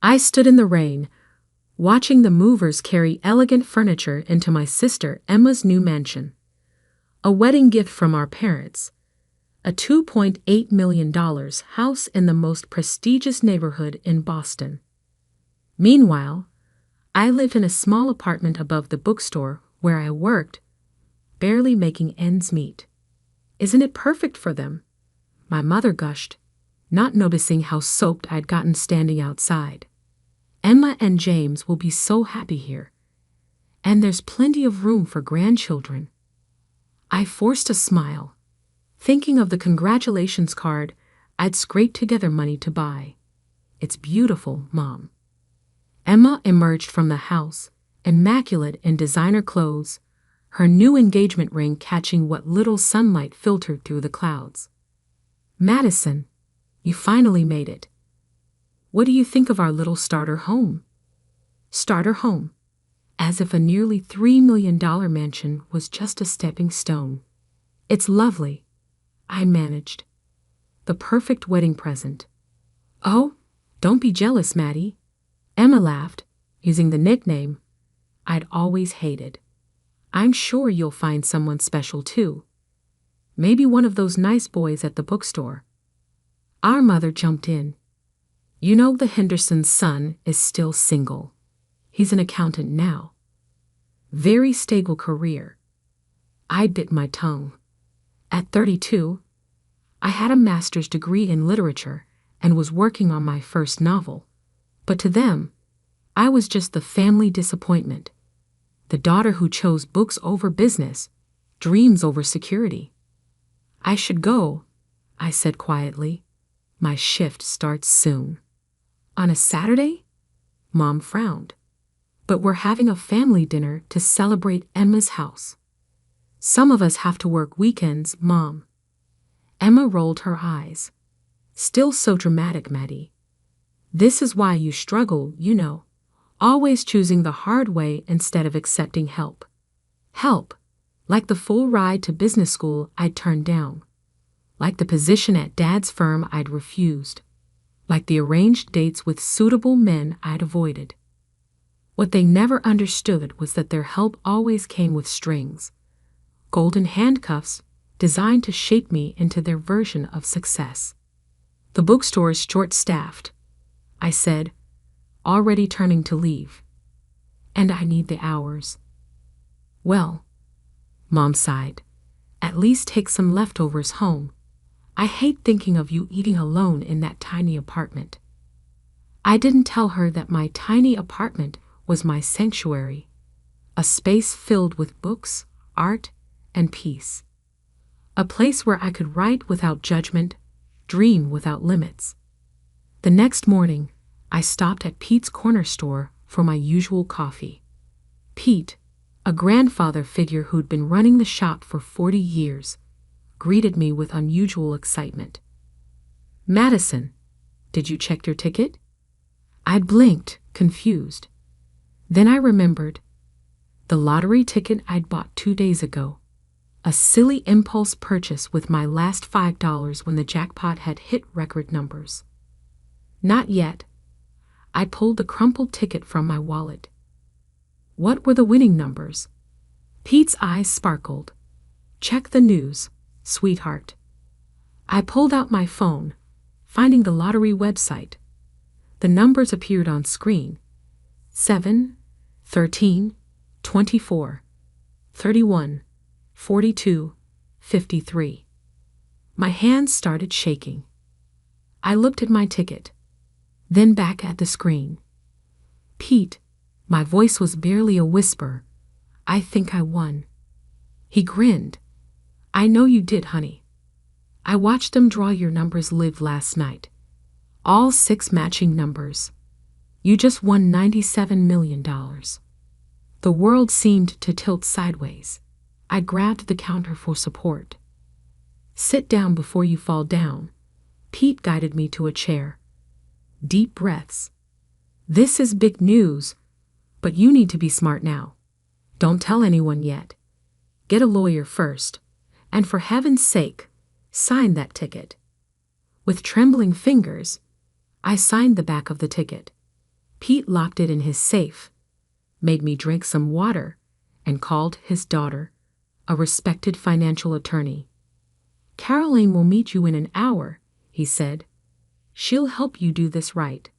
I stood in the rain, watching the movers carry elegant furniture into my sister Emma's new mansion. A wedding gift from our parents. A $2.8 million house in the most prestigious neighborhood in Boston. Meanwhile, I lived in a small apartment above the bookstore where I worked, barely making ends meet. Isn't it perfect for them? My mother gushed, not noticing how soaked I'd gotten standing outside. Emma and James will be so happy here. And there's plenty of room for grandchildren. I forced a smile, thinking of the congratulations card I'd scraped together money to buy. It's beautiful, Mom. Emma emerged from the house, immaculate in designer clothes, her new engagement ring catching what little sunlight filtered through the clouds. Madison, you finally made it. What do you think of our little starter home? Starter home. As if a nearly $3 million mansion was just a stepping stone. It's lovely, I managed. The perfect wedding present. Oh, don't be jealous, Maddie. Emma laughed, using the nickname I'd always hated. I'm sure you'll find someone special too. Maybe one of those nice boys at the bookstore. Our mother jumped in. You know the Henderson's son is still single. He's an accountant now. Very stable career. I bit my tongue. At 32, I had a master's degree in literature and was working on my first novel. But to them, I was just the family disappointment. The daughter who chose books over business, dreams over security. I should go, I said quietly. My shift starts soon. On a Saturday? Mom frowned. But we're having a family dinner to celebrate Emma's house. Some of us have to work weekends, Mom. Emma rolled her eyes. Still so dramatic, Maddie. This is why you struggle, you know. Always choosing the hard way instead of accepting help. Help, like the full ride to business school I'd turned down. Like the position at Dad's firm I'd refused. Like the arranged dates with suitable men I'd avoided. What they never understood was that their help always came with strings. Golden handcuffs designed to shape me into their version of success. The bookstore's short-staffed, I said, already turning to leave. And I need the hours. Well, Mom sighed, at least take some leftovers home. I hate thinking of you eating alone in that tiny apartment. I didn't tell her that my tiny apartment was my sanctuary, a space filled with books, art, and peace. A place where I could write without judgment, dream without limits. The next morning, I stopped at Pete's corner store for my usual coffee. Pete, a grandfather figure who'd been running the shop for 40 years, greeted me with unusual excitement. Madison, did you check your ticket? I'd blinked, confused. Then I remembered the lottery ticket I'd bought 2 days ago. A silly impulse purchase with my last $5 when the jackpot had hit record numbers. Not yet. I pulled the crumpled ticket from my wallet. What were the winning numbers? Pete's eyes sparkled. Check the news, sweetheart. I pulled out my phone, finding the lottery website. The numbers appeared on screen. 7, 13, 24, 31, 42, 53. My hands started shaking. I looked at my ticket, then back at the screen. Pete, my voice was barely a whisper. I think I won. He grinned. I know you did, honey. I watched them draw your numbers live last night. All 6 matching numbers. You just won $97 million. The world seemed to tilt sideways. I grabbed the counter for support. Sit down before you fall down. Pete guided me to a chair. Deep breaths. This is big news, but you need to be smart now. Don't tell anyone yet. Get a lawyer first, and for heaven's sake, sign that ticket. With trembling fingers, I signed the back of the ticket. Pete locked it in his safe, made me drink some water, and called his daughter, a respected financial attorney. "Caroline will meet you in an hour," he said. "She'll help you do this right."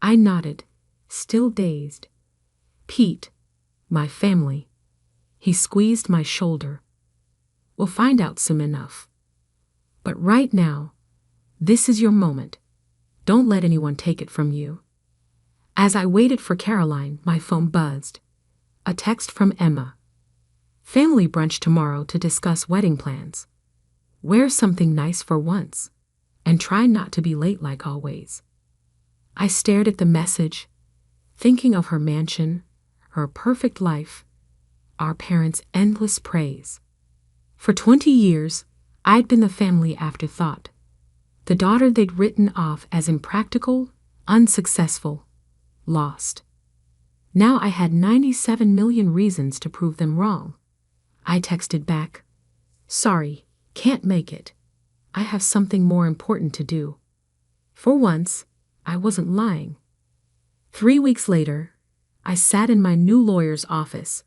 I nodded, still dazed. "Pete, my family." He squeezed my shoulder. "We'll find out soon enough. But right now, this is your moment. Don't let anyone take it from you." As I waited for Caroline, my phone buzzed. A text from Emma. "Family brunch tomorrow to discuss wedding plans. Wear something nice for once, and try not to be late like always." I stared at the message, thinking of her mansion, her perfect life, our parents' endless praise. For 20 years, I'd been the family afterthought, the daughter they'd written off as impractical, unsuccessful, lost. Now I had 97 million reasons to prove them wrong. I texted back, "Sorry, can't make it. I have something more important to do." For once, I wasn't lying. 3 weeks later, I sat in my new lawyer's office,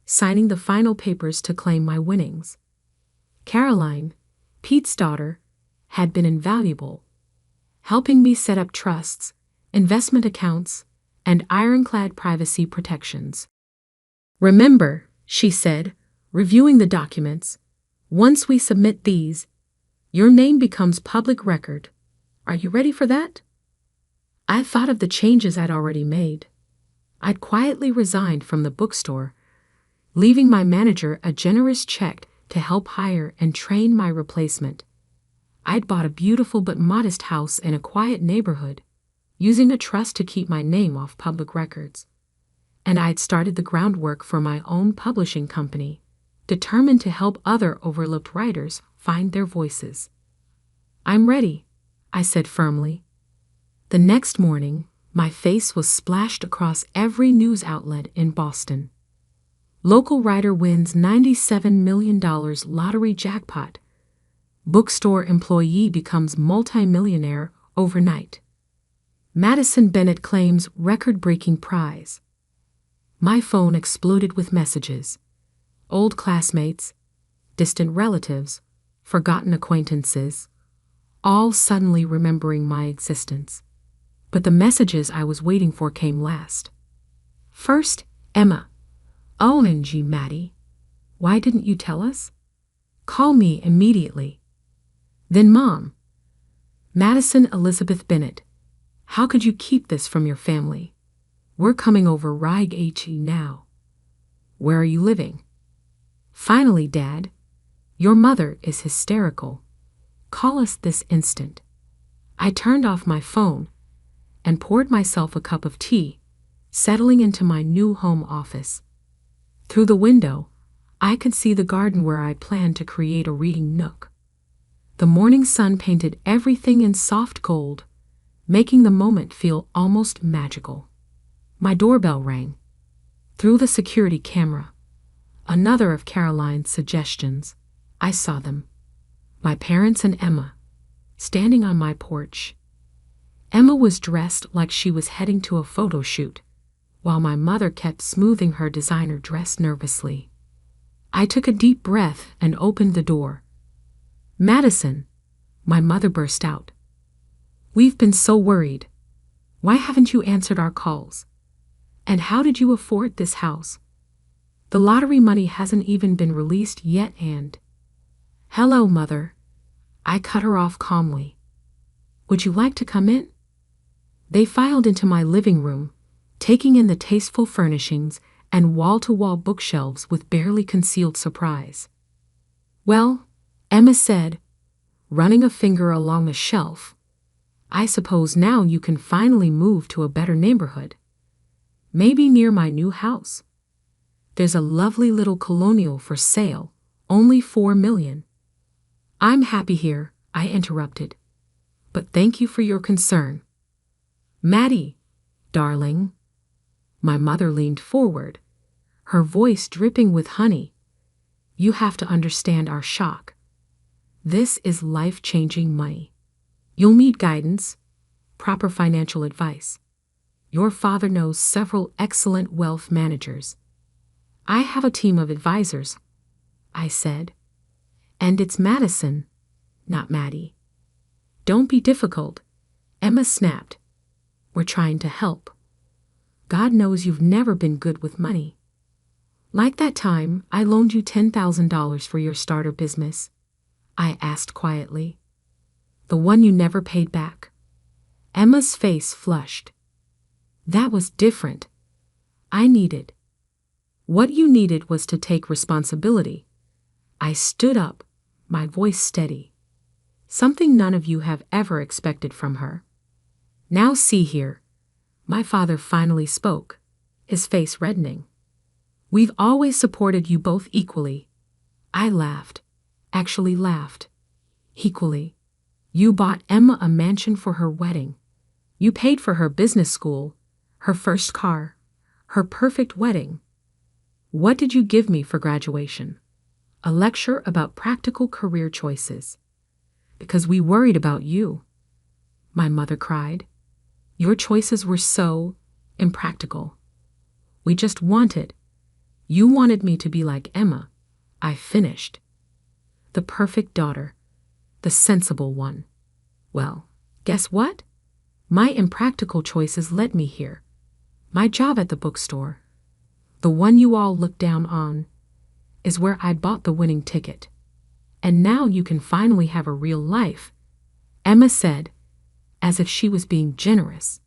signing the final papers to claim my winnings. Caroline, Pete's daughter, had been invaluable, helping me set up trusts, investment accounts, and ironclad privacy protections. "Remember," she said, reviewing the documents, "once we submit these, your name becomes public record. Are you ready for that?" I thought of the changes I'd already made. I'd quietly resigned from the bookstore, leaving my manager a generous check to help hire and train my replacement. I'd bought a beautiful but modest house in a quiet neighborhood, using a trust to keep my name off public records. And I'd started the groundwork for my own publishing company, determined to help other overlooked writers find their voices. "I'm ready," I said firmly. The next morning, my face was splashed across every news outlet in Boston. Local writer wins $97 million lottery jackpot. Bookstore employee becomes multimillionaire overnight. Madison Bennett claims record-breaking prize. My phone exploded with messages. Old classmates, distant relatives, forgotten acquaintances, all suddenly remembering my existence. But the messages I was waiting for came last. First, Emma. "OMG, Maddie. Why didn't you tell us? Call me immediately." Then Mom. "Madison Elizabeth Bennett. How could you keep this from your family? We're coming over right now. Where are you living?" Finally, Dad. "Your mother is hysterical. Call us this instant." I turned off my phone and poured myself a cup of tea, settling into my new home office. Through the window, I could see the garden where I planned to create a reading nook. The morning sun painted everything in soft gold, making the moment feel almost magical. My doorbell rang. Through the security camera, another of Caroline's suggestions, I saw them. My parents and Emma, standing on my porch. Emma was dressed like she was heading to a photo shoot, while my mother kept smoothing her designer dress nervously. I took a deep breath and opened the door. "Madison," my mother burst out. "We've been so worried. Why haven't you answered our calls? And how did you afford this house? The lottery money hasn't even been released yet and—" "Hello, Mother." I cut her off calmly. "Would you like to come in?" They filed into my living room, taking in the tasteful furnishings and wall-to-wall bookshelves with barely concealed surprise. "Well," Emma said, running a finger along the shelf, "I suppose now you can finally move to a better neighborhood. Maybe near my new house. There's a lovely little colonial for sale, only $4 million. "I'm happy here," I interrupted. "But thank you for your concern." "Maddie, darling." My mother leaned forward, her voice dripping with honey. "You have to understand our shock. This is life-changing money. You'll need guidance, proper financial advice. Your father knows several excellent wealth managers. I have a team of advisors, I said. And it's Madison, not Maddie. Don't be difficult, Emma snapped. We're trying to help. God knows you've never been good with money. Like that time I loaned you $10,000 for your starter business, I asked quietly. The one you never paid back. Emma's face flushed. That was different. I needed. What you needed was to take responsibility. I stood up, my voice steady. Something none of you have ever expected from her. Now see here. My father finally spoke, his face reddening. We've always supported you both equally. I laughed, actually laughed. Equally. You bought Emma a mansion for her wedding. You paid for her business school, her first car, her perfect wedding. What did you give me for graduation? A lecture about practical career choices. Because we worried about you. My mother cried. Your choices were so impractical. We just wanted. You wanted me to be like Emma. I finished. The perfect daughter. The sensible one. Well, guess what? My impractical choices led me here. My job at the bookstore, the one you all look down on, is where I bought the winning ticket. And now you can finally have a real life, Emma said, as if she was being generous.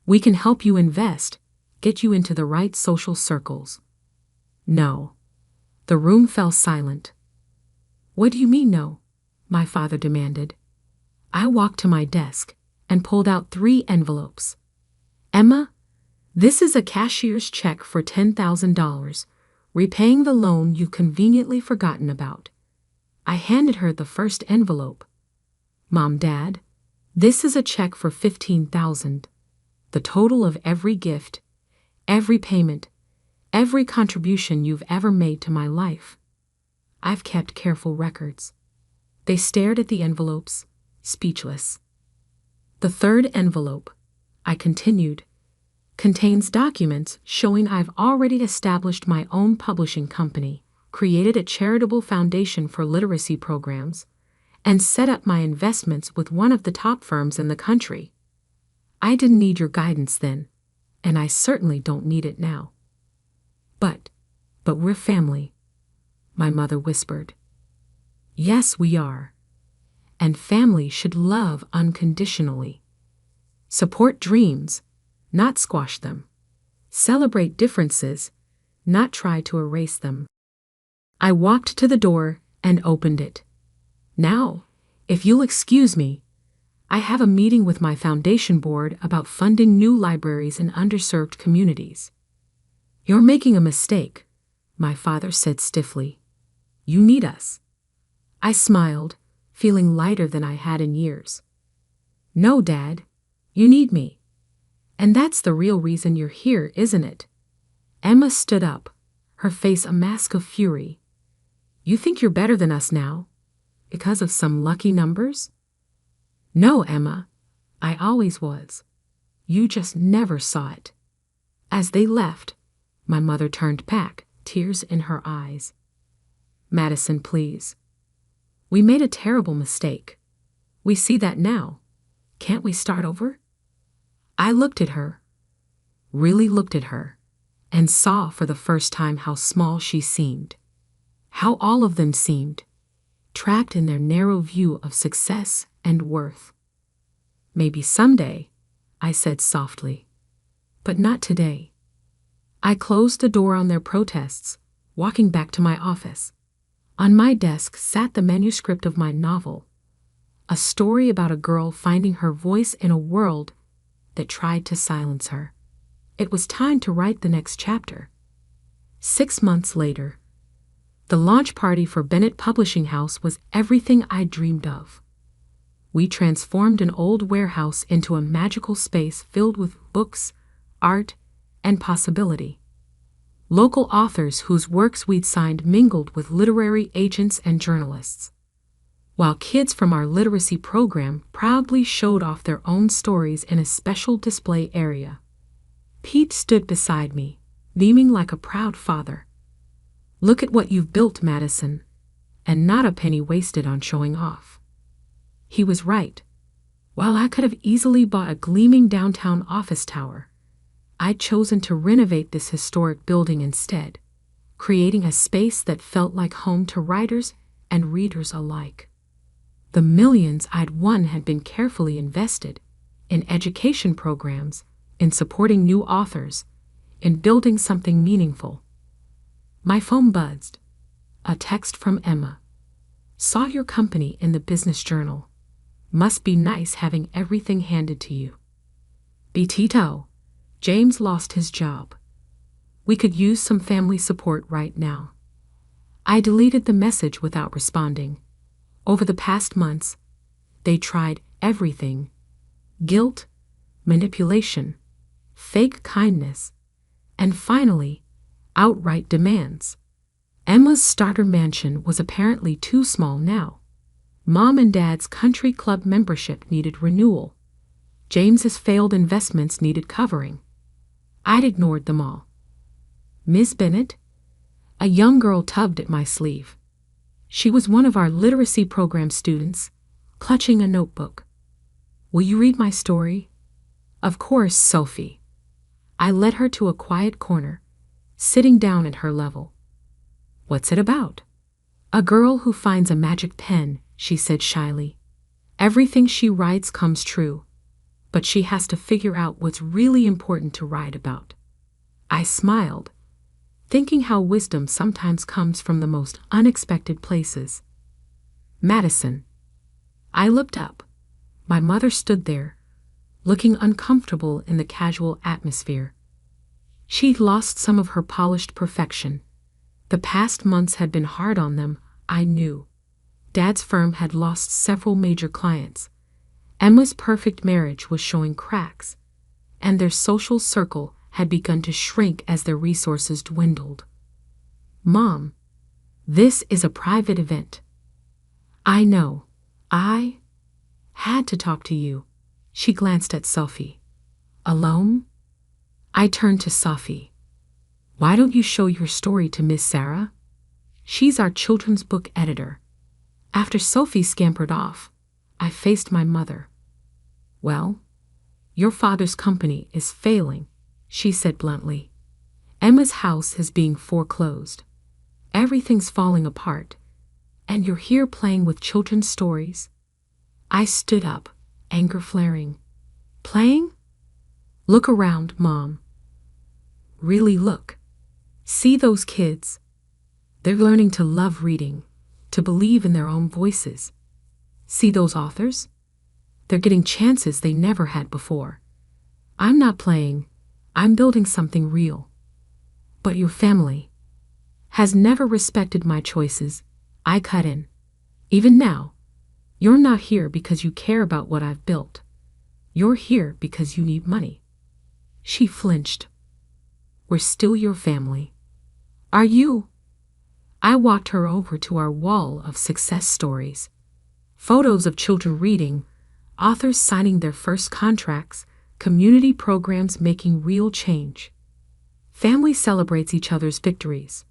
We can help you invest, get you into the right social circles. No. The room fell silent. What do you mean no? My father demanded. I walked to my desk and pulled out 3 envelopes. Emma, this is a cashier's check for $10,000, repaying the loan you've conveniently forgotten about. I handed her the first envelope. Mom, Dad, this is a check for $15,000, the total of every gift, every payment, every contribution you've ever made to my life. I've kept careful records. They stared at the envelopes, speechless. The 3rd envelope, I continued, contains documents showing I've already established my own publishing company, created a charitable foundation for literacy programs, and set up my investments with one of the top firms in the country. I didn't need your guidance then, and I certainly don't need it now. But we're family, my mother whispered. Yes, we are. And family should love unconditionally. Support dreams, not squash them. Celebrate differences, not try to erase them. I walked to the door and opened it. Now, if you'll excuse me, I have a meeting with my foundation board about funding new libraries in underserved communities. You're making a mistake, my father said stiffly. You need us. I smiled, feeling lighter than I had in years. No, Dad, you need me. And that's the real reason you're here, isn't it? Emma stood up, her face a mask of fury. You think you're better than us now? Because of some lucky numbers? No, Emma, I always was. You just never saw it. As they left, my mother turned back, tears in her eyes. Madison, please. We made a terrible mistake. We see that now. Can't we start over? I looked at her, really looked at her, and saw for the first time how small she seemed. How all of them seemed, trapped in their narrow view of success and worth. Maybe someday, I said softly, but not today. I closed the door on their protests, walking back to my office. On my desk sat the manuscript of my novel, a story about a girl finding her voice in a world that tried to silence her. It was time to write the next chapter. 6 months later, the launch party for Bennett Publishing House was everything I dreamed of. We transformed an old warehouse into a magical space filled with books, art, and possibility. Local authors whose works we'd signed mingled with literary agents and journalists, while kids from our literacy program proudly showed off their own stories in a special display area. Pete stood beside me, beaming like a proud father. Look at what you've built, Madison, and not a penny wasted on showing off. He was right. While I could have easily bought a gleaming downtown office tower, I'd chosen to renovate this historic building instead, creating a space that felt like home to writers and readers alike. The millions I'd won had been carefully invested in education programs, in supporting new authors, in building something meaningful. My phone buzzed. A text from Emma. Saw your company in the business journal. Must be nice having everything handed to you. Betito, James lost his job. We could use some family support right now. I deleted the message without responding. Over the past months, they tried everything. Guilt, manipulation, fake kindness, and finally, outright demands. Emma's starter mansion was apparently too small now. Mom and Dad's country club membership needed renewal. James's failed investments needed covering. I'd ignored them all. Miss Bennett? A young girl tugged at my sleeve. She was one of our literacy program students, clutching a notebook. Will you read my story? Of course, Sophie. I led her to a quiet corner, sitting down at her level. What's it about? A girl who finds a magic pen, she said shyly. Everything she writes comes true, but she has to figure out what's really important to write about. I smiled, thinking how wisdom sometimes comes from the most unexpected places. Madison. I looked up. My mother stood there, looking uncomfortable in the casual atmosphere. She'd lost some of her polished perfection. The past months had been hard on them, I knew. Dad's firm had lost several major clients. Emma's perfect marriage was showing cracks, and their social circle had begun to shrink as their resources dwindled. Mom, this is a private event. I know. I had to talk to you. She glanced at Sophie. Alone? I turned to Sophie. Why don't you show your story to Miss Sarah? She's our children's book editor. After Sophie scampered off, I faced my mother. Well, your father's company is failing, she said bluntly. Emma's house is being foreclosed. Everything's falling apart, and you're here playing with children's stories. I stood up, anger flaring. Playing? Look around, Mom. Really look. See those kids? They're learning to love reading, to believe in their own voices. See those authors? They're getting chances they never had before. I'm not playing, I'm building something real. But your family has never respected my choices. I cut in. Even now, you're not here because you care about what I've built. You're here because you need money. She flinched. We're still your family. Are you? I walked her over to our wall of success stories. Photos of children reading, authors signing their first contracts, community programs making real change. Family celebrates each other's victories.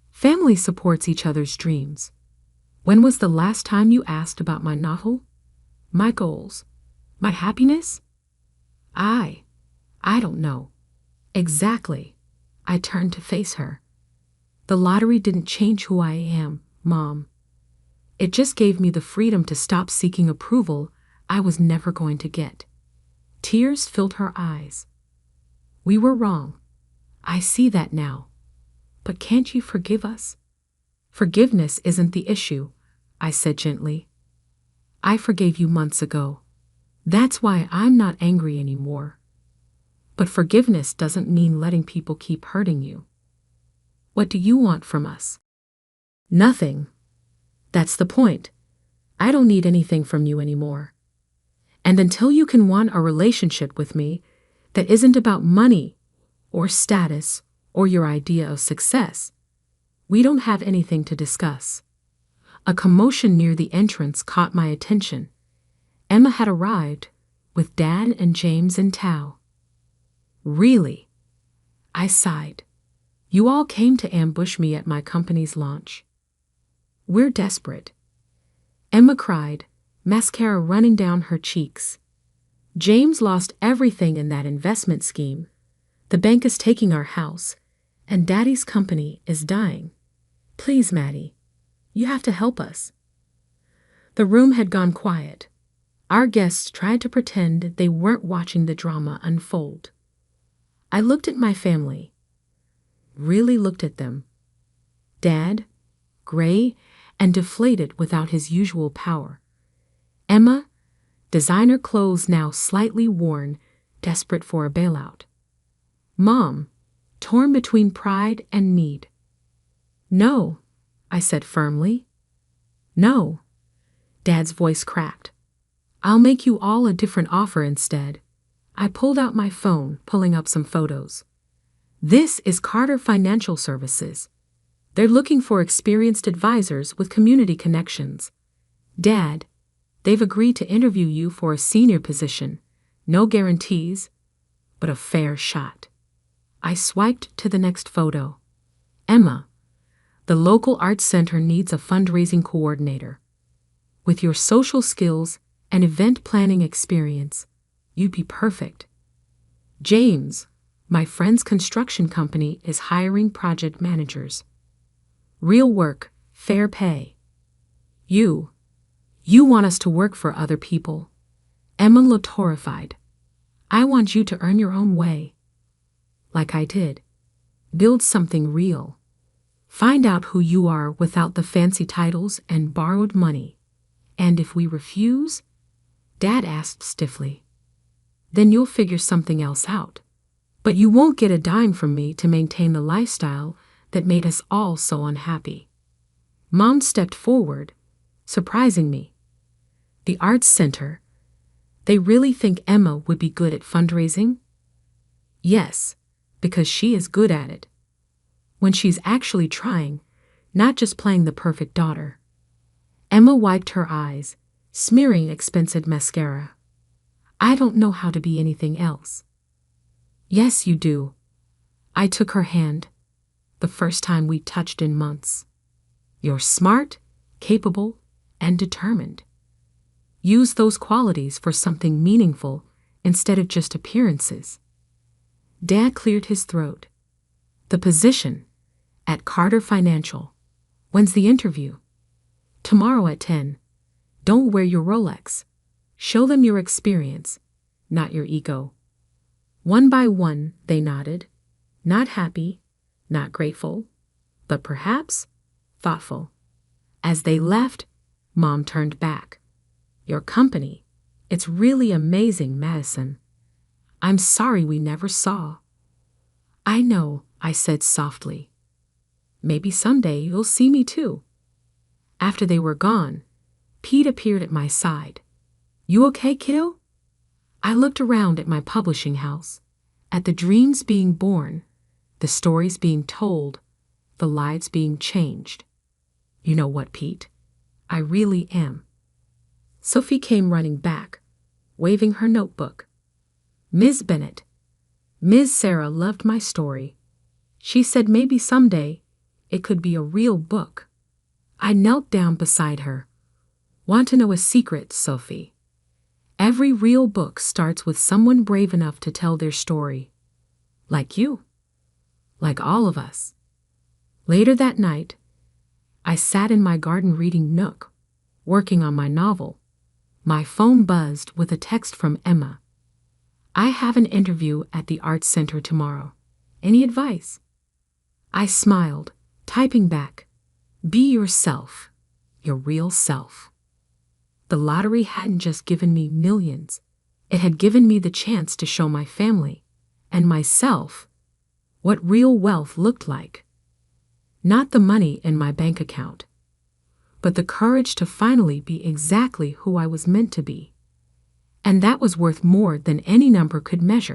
Family supports each other's dreams. When was the last time you asked about my novel? My goals? My happiness? I don't know. Exactly. I turned to face her. The lottery didn't change who I am, Mom. It just gave me the freedom to stop seeking approval I was never going to get. Tears filled her eyes. We were wrong. I see that now. But can't you forgive us? Forgiveness isn't the issue, I said gently. I forgave you months ago. That's why I'm not angry anymore. But forgiveness doesn't mean letting people keep hurting you. What do you want from us? Nothing. That's the point. I don't need anything from you anymore. And until you can want a relationship with me that isn't about money or status or your idea of success, we don't have anything to discuss. A commotion near the entrance caught my attention. Emma had arrived with Dad and James in tow. Really? I sighed. You all came to ambush me at my company's launch. We're desperate. Emma cried, mascara running down her cheeks. James lost everything in that investment scheme. The bank is taking our house, and Daddy's company is dying. Please, Maddie, you have to help us. The room had gone quiet. Our guests tried to pretend they weren't watching the drama unfold. I looked at my family. Really looked at them. Dad, gray and deflated without his usual power. Emma, designer clothes now slightly worn, desperate for a bailout. Mom, torn between pride and need. No, I said firmly. No. Dad's voice cracked. I'll make you all a different offer instead. I pulled out my phone, pulling up some photos. This is Carter Financial Services. They're looking for experienced advisors with community connections. Dad, they've agreed to interview you for a senior position. No guarantees, but a fair shot. I swiped to the next photo. Emma, the local arts center needs a fundraising coordinator. With your social skills and event planning experience, you'd be perfect. James, my friend's construction company is hiring project managers. Real work, fair pay. You want us to work for other people. Emma looked horrified. I want you to earn your own way. Like I did. Build something real. Find out who you are without the fancy titles and borrowed money. And if we refuse, Dad asked stiffly, then you'll figure something else out. But you won't get a dime from me to maintain the lifestyle that made us all so unhappy. Mom stepped forward, surprising me. The Arts Center, they really think Emma would be good at fundraising? Yes, because she is good at it. When she's actually trying, not just playing the perfect daughter. Emma wiped her eyes, smearing expensive mascara. I don't know how to be anything else. Yes, you do. I took her hand, the first time we touched in months. You're smart, capable, and determined. Use those qualities for something meaningful instead of just appearances. Dad cleared his throat. The position, at Carter Financial. When's the interview? Tomorrow at 10. Don't wear your Rolex. Show them your experience, not your ego. One by one, they nodded. Not happy, not grateful, but perhaps thoughtful. As they left, Mom turned back. Your company, it's really amazing, Madison. I'm sorry we never saw. I know, I said softly. Maybe someday you'll see me too. After they were gone, Pete appeared at my side. You okay, kiddo? I looked around at my publishing house, at the dreams being born, the stories being told, the lives being changed. You know what, Pete? I really am. Sophie came running back, waving her notebook. Ms. Bennett, Ms. Sarah loved my story. She said maybe someday it could be a real book. I knelt down beside her. Want to know a secret, Sophie? Every real book starts with someone brave enough to tell their story. Like you. Like all of us. Later that night, I sat in my garden reading nook, working on my novel. My phone buzzed with a text from Emma. I have an interview at the Arts Center tomorrow. Any advice? I smiled, typing back, be yourself, your real self. The lottery hadn't just given me millions. It had given me the chance to show my family and myself what real wealth looked like. Not the money in my bank account, but the courage to finally be exactly who I was meant to be. And that was worth more than any number could measure.